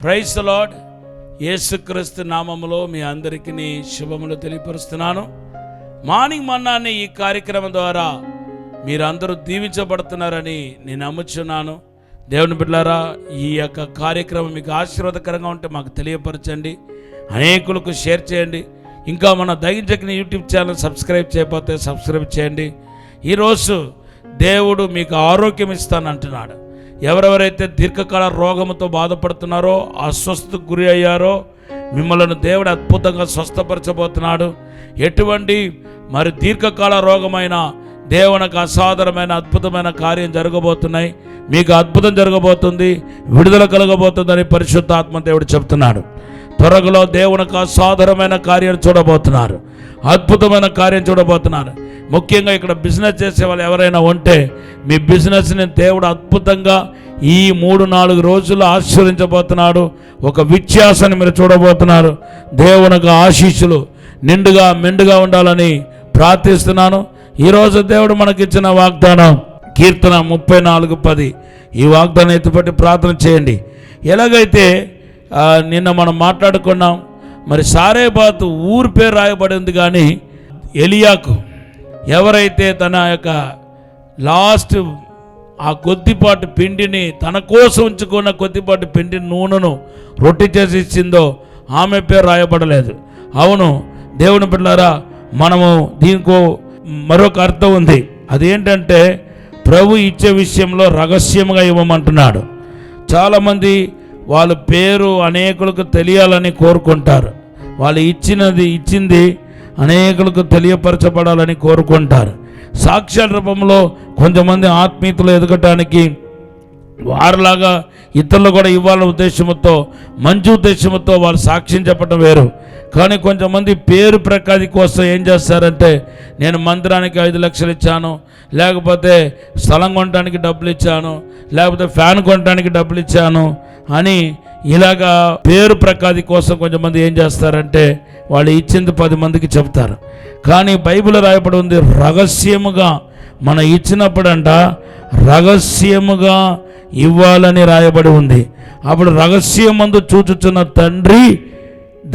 Praise the lord. యేసుక్రీస్తు నామములో మీ అందరికీ శుభములు తెలియపరుస్తున్నాను. మార్నింగ్ మన్నా అనే ఈ కార్యక్రమం ద్వారా మీరందరూ దీవించబడుతున్నారని నేను నమ్ముచున్నాను. దేవుని బిడ్డలారా, ఈ యొక్క కార్యక్రమం మీకు ఆశీర్వాదకరంగా ఉంటే మాకు తెలియపరచండి, అనేకులకు షేర్ చేయండి. ఇంకా మన దైవజనుని యూట్యూబ్ ఛానల్ సబ్స్క్రైబ్ చేయకపోతే సబ్స్క్రైబ్ చేయండి. ఈరోజు దేవుడు మీకు ఆరోగ్యం ఇస్తానంటున్నాడు. ఎవరెవరైతే దీర్ఘకాల రోగముతో బాధపడుతున్నారో, అస్వస్థతకు గురి అయ్యారో, మిమ్మల్ని దేవుడు అద్భుతంగా స్వస్థపరచబోతున్నాడు. ఎటువంటి మరి దీర్ఘకాల రోగమైన దేవునికి అసాధారణమైన అద్భుతమైన కార్యం జరగబోతున్నాయి. మీకు అద్భుతం జరగబోతుంది, విడుదల కలగబోతుందని పరిశుద్ధాత్మ దేవుడు చెప్తున్నాడు. త్వరలో దేవునికి అసాధారణమైన కార్యాలు చూడబోతున్నారు, అద్భుతమైన కార్యం చూడబోతున్నారు. ముఖ్యంగా ఇక్కడ బిజినెస్ చేసే వాళ్ళు ఎవరైనా ఉంటే మీ బిజినెస్ని దేవుడు అద్భుతంగా ఈ 3-4 రోజులు ఆశీర్వదించబోతున్నాడు. ఒక వ్యత్యాసాన్ని మీరు చూడబోతున్నారు. దేవునికి ఆశీస్సులు నిండుగా మెండుగా ఉండాలని ప్రార్థిస్తున్నాను. ఈరోజు దేవుడు మనకిచ్చిన వాగ్దానం కీర్తన 34:10. ఈ వాగ్దానం ఎత్తుపట్టి ప్రార్థన చేయండి. ఎలాగైతే నిన్న మనం మాట్లాడుకున్నాం, మరి సారేబాతు ఊరి పేరు రాయబడి ఉంది, కానీ ఎలియాకు ఎవరైతే తన యొక్క లాస్ట్ ఆ కొద్దిపాటి పిండిని తన కోసం ఉంచుకున్న కొద్దిపాటి పిండిని నూనెను రొట్టె చేసి ఇచ్చిందో ఆమె పేరు రాయబడలేదు. అవును దేవుని బిడ్డలారా, మనము దీనికో మరొక అర్థం ఉంది. అదేంటంటే ప్రభు ఇచ్చే విషయంలో రహస్యంగా ఇవ్వమంటున్నాడు. చాలామంది వాళ్ళ పేరు అనేకులకు తెలియాలని కోరుకుంటారు. వాళ్ళు ఇచ్చింది అనేకులకు తెలియపరచబడాలని కోరుకుంటారు. సాక్ష్యాల రూపంలో కొంతమంది ఆత్మీయతలు ఎదగటానికి వారిలాగా ఇతరులు కూడా ఇవ్వాలనే ఉద్దేశంతో, మంచి ఉద్దేశంతో వాళ్ళు సాక్ష్యం చెప్పడం వేరు. కానీ కొంతమంది పేరు ప్రఖ్యాతి కోసం ఏం చేస్తారంటే, నేను మందిరానికి 5 లక్షలు ఇచ్చాను, లేకపోతే స్థలం కొనడానికి డబ్బులు ఇచ్చాను, లేకపోతే ఫ్యాన్ కొనడానికి డబ్బులు ఇచ్చాను అని ఇలాగా పేరు ప్రఖ్యాతి కోసం కొంతమంది ఏం చేస్తారంటే వాళ్ళు ఇచ్చింది 10 మందికి చెప్తారు. కానీ బైబిల్ రాయబడి ఉంది, రహస్యముగా మనం ఇచ్చినప్పుడంట రహస్యముగా ఇవ్వాలని రాయబడి ఉంది. అప్పుడు రహస్యమందు చూచుచున్న తండ్రి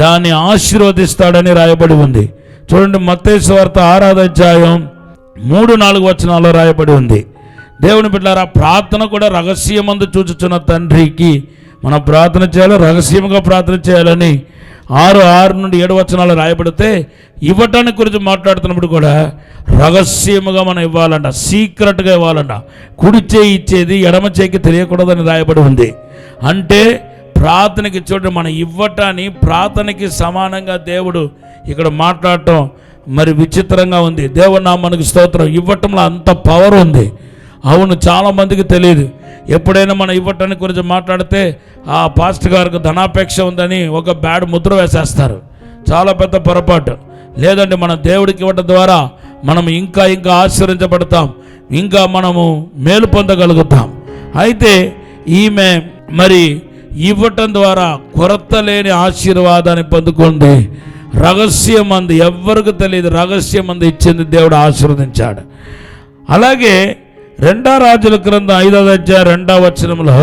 దాన్ని ఆశీర్వదిస్తాడని రాయబడి ఉంది. చూడండి, మత్తయి సువార్త 6వ అధ్యాయం 3-4 వచనాల్లో రాయబడి ఉంది. దేవుని బిడ్డలారా, ప్రార్థన కూడా రహస్యమందు చూచుచున్న తండ్రికి మనం ప్రార్థన చేయాలి, రహస్యంగా ప్రార్థన చేయాలని 6-7 వచనాలు రాయబడితే, ఇవ్వటానికి గురించి మాట్లాడుతున్నప్పుడు కూడా రహస్యముగా మనం ఇవ్వాలంట, సీక్రెట్గా ఇవ్వాలంట. కుడి చేయి ఇచ్చేది ఎడమ చేయికి తెలియకూడదని రాయబడి ఉంది. అంటే ప్రార్థనకి చూడండి, మనం ఇవ్వటాన్ని ప్రార్థనకి సమానంగా దేవుడు ఇక్కడ మాట్లాడటం మరి విచిత్రంగా ఉంది. దేవుని నామానికి స్తోత్రం. ఇవ్వటంలో అంత పవర్ ఉంది. అవును, చాలామందికి తెలియదు. ఎప్పుడైనా మనం ఇవ్వటానికి గురించి మాట్లాడితే ఆ పాస్టర్ గారికి ధనాపేక్ష ఉందని ఒక బ్యాడ్ ముద్ర వేసేస్తారు. చాలా పెద్ద పొరపాటు. లేదంటే మన దేవుడికి ఇవ్వటం ద్వారా మనం ఇంకా ఆశీర్వదించబడతాం, ఇంకా మనము మేలు పొందగలుగుతాం. అయితే ఈమె మరి ఇవ్వటం ద్వారా కొరత లేని ఆశీర్వాదాన్ని పొందుకుంది. రహస్యమంది ఎవ్వరికి తెలియదు, రహస్యమంది ఇచ్చింది దేవుడు ఆశీర్వదించాడు. అలాగే 2 రాజుల గ్రంథం 5వ అధ్యాయం 2వ వచనంలో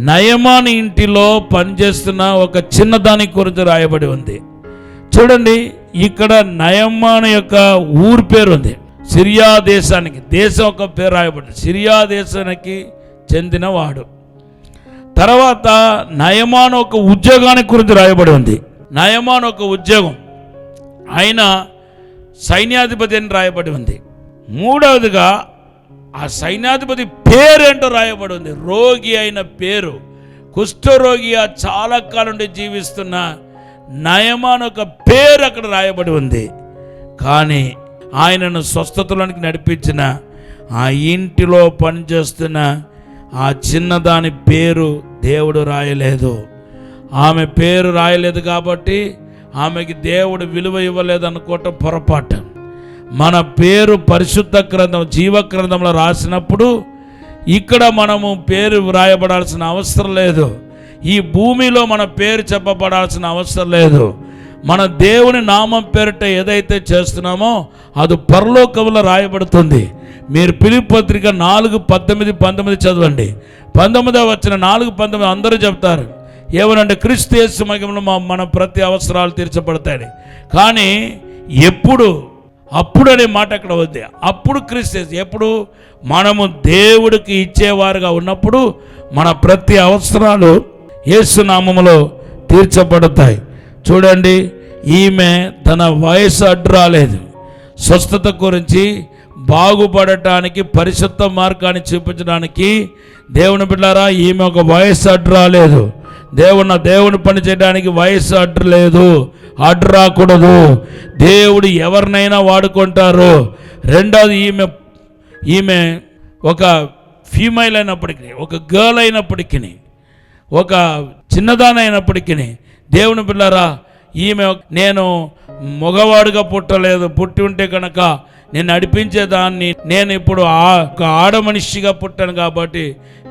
నయమాను ఇంటిలో పనిచేస్తున్న ఒక చిన్నదాని గురించి రాయబడి ఉంది. చూడండి, ఇక్కడ నయమాను యొక్క ఊరి పేరు ఉంది. సిరియా దేశం ఒక పేరు రాయబడింది. సిరియా దేశానికి చెందినవాడు. తర్వాత నయమాను ఒక ఉద్యోగానికి గురించి రాయబడి ఉంది. నయమాను ఒక ఉద్యోగం, ఆయన సైన్యాధిపతి అని రాయబడి ఉంది. 3వదిగా ఆ సైన్యాధిపతి పేరేంటో రాయబడి ఉంది. రోగి అయిన పేరు, కుష్ఠరోగి, చాలా కాలం నుండి జీవిస్తున్న నయమాను ఒక పేరు అక్కడ రాయబడి ఉంది. కానీ ఆయనను స్వస్థతలోనికి నడిపించిన ఆ ఇంటిలో పనిచేస్తున్న ఆ చిన్నదాని పేరు దేవుడు రాయలేదు. ఆమె పేరు రాయలేదు కాబట్టి ఆమెకి దేవుడు విలువ ఇవ్వలేదు అనుకోవటం పొరపాటు. మన పేరు పరిశుద్ధ గ్రంథం, జీవ గ్రంథంలో రాసినప్పుడు ఇక్కడ మనము పేరు వ్రాయబడాల్సిన అవసరం లేదు. ఈ భూమిలో మన పేరు చెప్పబడాల్సిన అవసరం లేదు. మన దేవుని నామం పేరిట ఏదైతే చేస్తున్నామో అది పరలోకంలో రాయబడుతుంది. మీరు ఫిలిప్పీ పత్రిక 4:18-19 చదవండి. 19వ వచనం 4:19 అందరూ చెప్తారు. ఏమనంటే క్రీస్తు యేసు మహిమలో మన ప్రతి అవసరాలు తీర్చబడతాయి. కానీ అప్పుడు అనే మాట అక్కడ వద్దే. అప్పుడు క్రీస్తు యేసు, ఎప్పుడు మనము దేవుడికి ఇచ్చేవారుగా ఉన్నప్పుడు మన ప్రతి అవసరాలు యేసు నామములో తీర్చబడతాయి. చూడండి, ఈమె తన వయసు అడ్డు రాలేదు. స్వస్థత గురించి, బాగుపడటానికి, పరిశుద్ధ మార్గాన్ని చూపించడానికి దేవుని బిడ్డారా, ఈమె ఒక వయసు అడ్డు రాలేదు. దేవుని పని చేయడానికి వయసు అడ్డు లేదు, అడ్డు రాకూడదు. దేవుడు ఎవరినైనా వాడుకుంటారు. రెండోది, ఈమె ఒక ఫీమేల్ అయినప్పటికీ, ఒక గర్ల్ అయినప్పటికీ, ఒక చిన్నదానైనప్పటికీ దేవుని బిడ్డారా, ఈమె నేను మగవాడుగా పుట్టలేదు, పుట్టి ఉంటే కనుక నేను నడిపించేదాన్ని, నేను ఇప్పుడు ఒక ఆడ మనిషిగా పుట్టాను కాబట్టి,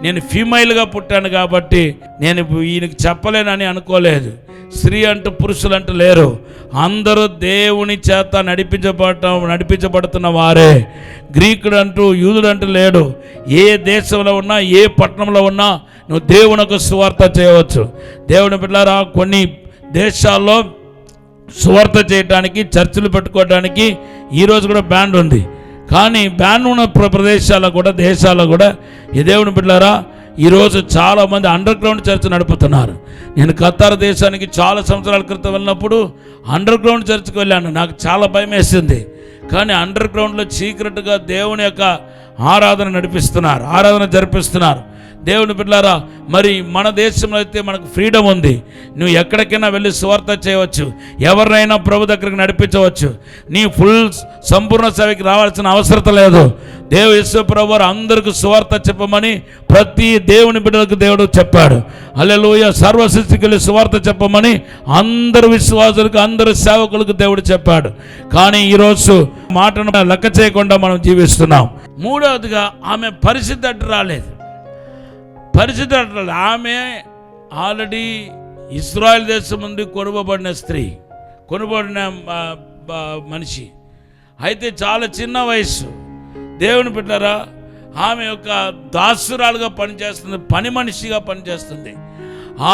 నేను ఫీమేల్గా పుట్టాను కాబట్టి నేను ఈయనకి చెప్పలేనని అనుకోలేదు. స్త్రీ అంటూ పురుషులంటూ లేరు, అందరూ దేవుని చేత నడిపించబడుతున్న వారే. గ్రీకుడు అంటూ యూదుడు అంటూ లేడు. ఏ దేశంలో ఉన్నా, ఏ పట్టణంలో ఉన్నా నువ్వు దేవునికి సువార్త చేయవచ్చు. దేవుని బిడ్డలారా, కొన్ని దేశాల్లో సువార్త చేయడానికి, చర్చిలు పెట్టుకోవడానికి ఈరోజు కూడా బ్యాన్ ఉంది. కానీ బ్యాన్ ఉన్న ప్రదేశాల్లో కూడా, దేశాల్లో కూడా ఈ దేవుని బిడ్డలారా, ఈరోజు చాలామంది అండర్ గ్రౌండ్ చర్చ్ నడుపుతున్నారు. నేను ఖతార్ దేశానికి చాలా సంవత్సరాల క్రితం వెళ్ళినప్పుడు అండర్ గ్రౌండ్ చర్చ్కి వెళ్ళాను. నాకు చాలా భయం వేసింది. కానీ అండర్ గ్రౌండ్లో సీక్రెట్గా దేవుని యొక్క ఆరాధన జరిపిస్తున్నారు. దేవుని బిడ్డలారా, మరి మన దేశంలో అయితే మనకు ఫ్రీడమ్ ఉంది. నువ్వు ఎక్కడికైనా వెళ్ళి సువార్త చేయవచ్చు, ఎవరినైనా ప్రభు దగ్గరికి నడిపించవచ్చు. నీ సంపూర్ణ సేవకి రావాల్సిన అవసరం లేదు. యేసు ప్రభు వారు అందరికీ సువార్త చెప్పమని ప్రతి దేవుని బిడ్డలకు దేవుడు చెప్పాడు. హల్లెలూయా. సర్వ సృష్టికి వెళ్ళి సువార్త చెప్పమని అందరు విశ్వాసులకు, అందరు సేవకులకు దేవుడు చెప్పాడు. కానీ ఈరోజు మాటను లెక్క చేయకుండా మనం జీవిస్తున్నాం. మూడవదిగా, ఆమె పరిస్థితి అడ్డు రాలేదు. ఆమె ఆల్రెడీ ఇశ్రాయేల్ దేశం నుండి కొనుబడిన మనిషి. అయితే చాలా చిన్న వయసు. దేవుని బిడ్డలారా, ఆమె యొక్క దాసురాలుగా పనిచేస్తుంది, పని మనిషిగా పనిచేస్తుంది.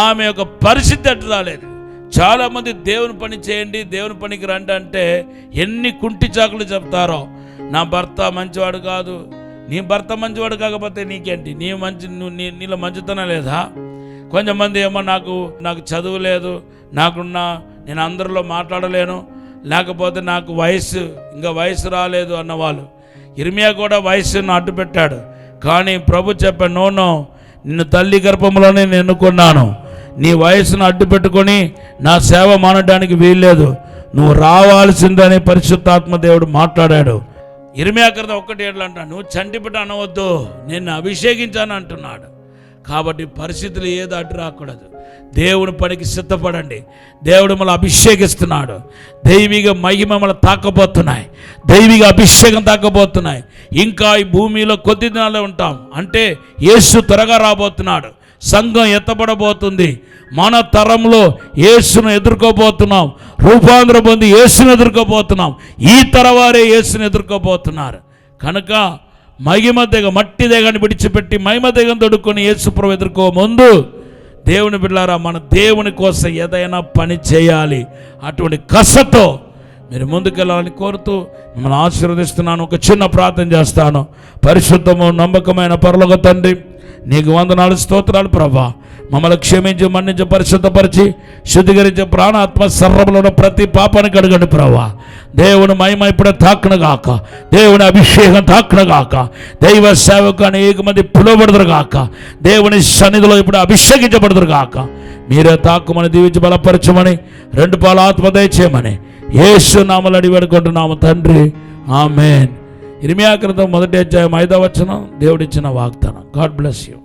ఆమె యొక్క పరిస్థితి అడ్డు రాలేదు. చాలామంది దేవుని పని చేయండి, దేవుని పనికి రండి అంటే ఎన్ని కుంటి చాకులు చెప్తారో. నా భర్త మంచివాడు కాదు. నీ భర్త మంచివాడు కాకపోతే నీకేంటి? నీలో మంచితనం లేదా? కొంతమంది ఏమో నాకు చదువు లేదు, నేను అందరిలో మాట్లాడలేను, లేకపోతే నాకు ఇంకా వయసు రాలేదు అన్నవాళ్ళు. ఇర్మియా కూడా వయసును అడ్డు పెట్టాడు. కానీ ప్రభు చెప్పాడు, నో, నిన్ను తల్లి గర్భంలోనే నేను ఎన్నుకున్నాను. నీ వయసును అడ్డు పెట్టుకొని నా సేవ మానడానికి వీల్లేదు, నువ్వు రావాల్సిందని పరిశుద్ధాత్మ దేవుడు మాట్లాడాడు. ఇర్మియా గ్రంథం 1:7 అంటాడు, నువ్వు చంటిపిట అనవద్దు, నిన్ను అభిషేకించాను అంటున్నాడు. కాబట్టి పరిస్థితులు ఏదో అడ్డు రాకూడదు. దేవుని పనికి సిద్ధపడండి. దేవుడు మనల్ని అభిషేకిస్తున్నాడు. దైవిక మహిమ మనల్ని తాకబోతున్నాయి, దైవిక అభిషేకం తాకబోతున్నాయి. ఇంకా ఈ భూమిలో కొద్ది దినాలే ఉంటాం. అంటే యేసు త్వరగా రాబోతున్నాడు. సంఘం ఎత్తబడబోతుంది. మన తరంలో యేసును ఎదుర్కోబోతున్నాం. రూపాంతరం పొంది యేసును ఎదుర్కోబోతున్నాం. ఈ తరవారే యేసును ఎదుర్కోబోతున్నారు. కనుక మట్టి దేగాన్ని విడిచిపెట్టి మహిమ దేగం తొడుక్కొని యేసు ప్రభు ఎదుర్కో ముందు దేవుని బిడ్డలారా, మన దేవుని కోసం ఏదైనా పని చేయాలి. అటువంటి కసతో మీరు ముందుకెళ్ళాలని కోరుతూ మిమ్మల్ని ఆశీర్వదిస్తున్నాను. ఒక చిన్న ప్రార్థన చేస్తాను. పరిశుద్ధము నమ్మకమైన పరలోక తండ్రి, నీకు వందనాలు, స్తోత్రాలు ప్రభా. మమ్మల్ని క్షమించి, మన్నించి, పరిశుద్ధపరిచి, శుద్ధీకరించి, ప్రాణాత్మ సర్వములో ప్రతి పాపాన్ని కడగండి ప్రభా. దేవుని మహిమ ఇప్పుడే తాకునగాక, దేవుని అభిషేకం తాకునగాక, దైవ సేవకు అనేక మంది పిలువబడదురు గాక, దేవుని సన్నిధిలో ఇప్పుడు అభిషేకించబడదురు గాక. మీరే తాకుమని దీవించి బలపరచమని, 2 పాలు ఆత్మ దయచేయమని యేసు నామములో అడిగి వేడుకుంటున్నాము తండ్రి, ఆమేన్. ఇర్మియా గ్రంథం 1వ అధ్యాయం 5వ వచనం దేవుడిచ్చిన వాగ్దానం. God bless you.